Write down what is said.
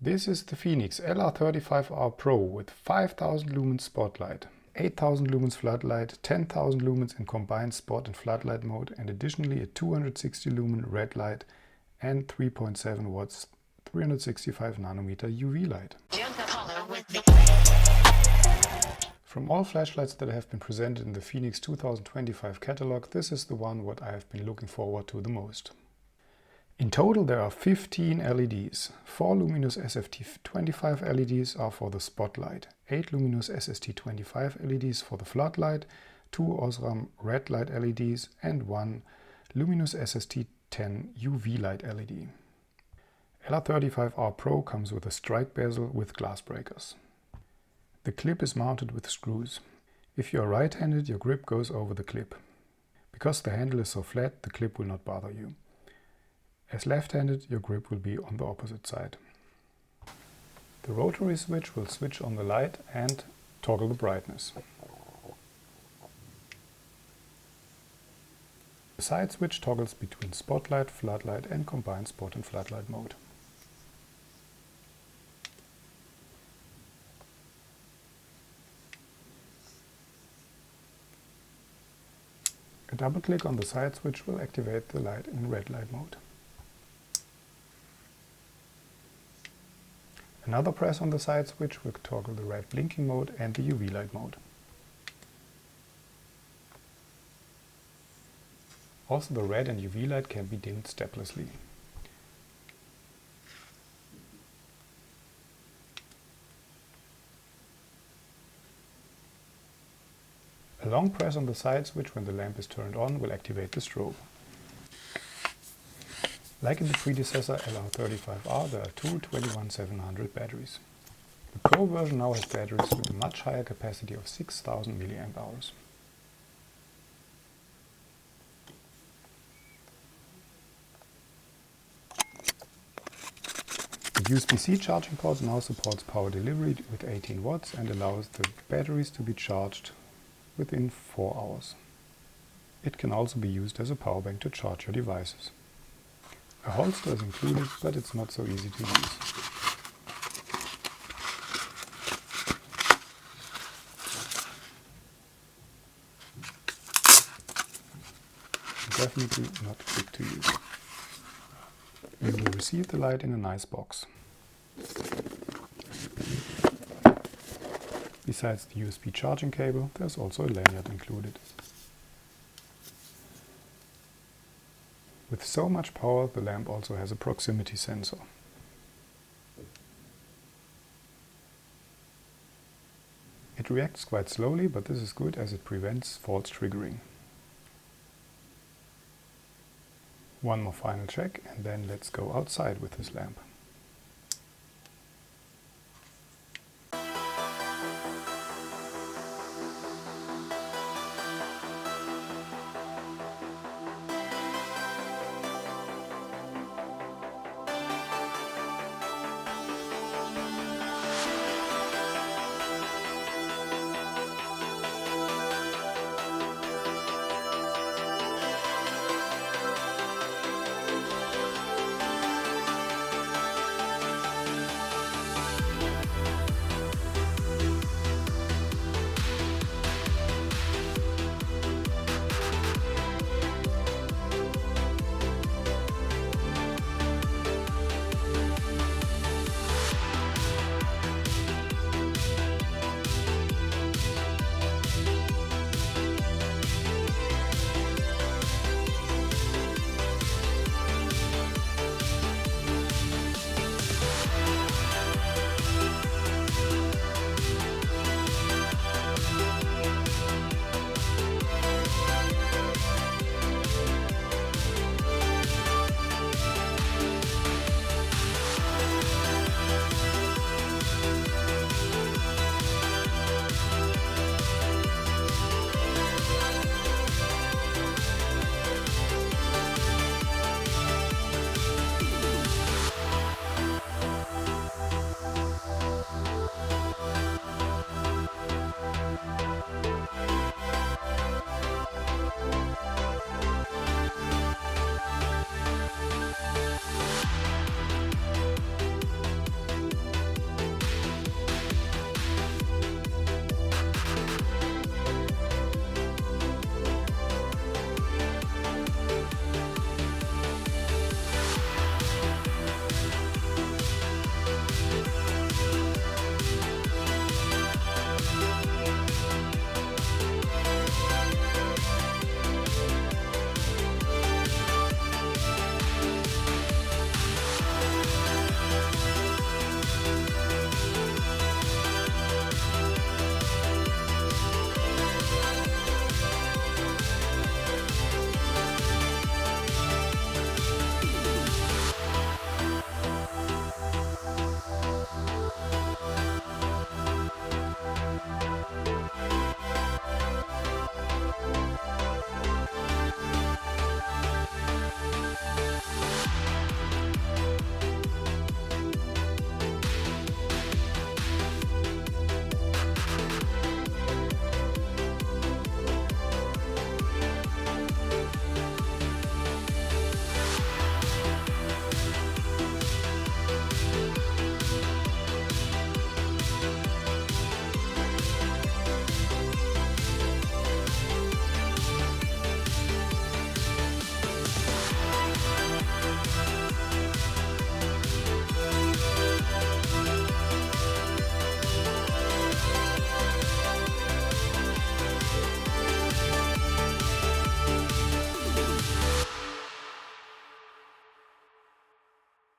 This is the Fenix LR35R Pro with 5000 lumens spotlight, 8000 lumens floodlight, 10,000 lumens in combined spot and floodlight mode, and additionally a 260 lumen red light and 3.7 watts 365 nanometer UV light. From all flashlights that have been presented in the Fenix 2025 catalog, this is the one what I have been looking forward to the most. In total there are 15 LEDs. 4 luminous SFT25 LEDs are for the spotlight, 8 luminous SST25 LEDs for the floodlight, 2 Osram red light LEDs and 1 luminous SST10 UV light LED. LR35R Pro comes with a strike bezel with glass breakers. The clip is mounted with screws. If you are right-handed, your grip goes over the clip. Because the handle is so flat, the clip will not bother you. As left-handed, your grip will be on the opposite side. The rotary switch will switch on the light and toggle the brightness. The side switch toggles between spotlight, floodlight and combined spot and floodlight mode. A double click on the side switch will activate the light in red light mode. Another press on the side switch will toggle the red blinking mode and the UV light mode. Also the red and UV light can be dimmed steplessly. A long press on the side switch when the lamp is turned on will activate the strobe. Like in the predecessor LR35R, there are two 21700 batteries. The Pro version now has batteries with a much higher capacity of 6000 mAh. The USB-C charging port now supports power delivery with 18 watts and allows the batteries to be charged within 4 hours. It can also be used as a power bank to charge your devices. A holster is included, but it's not so easy to use. Definitely not quick to use. You will receive the light in a nice box. Besides the USB charging cable, there's also a lanyard included. With so much power, the lamp also has a proximity sensor. It reacts quite slowly, but this is good as it prevents false triggering. One more final check and then let's go outside with this lamp.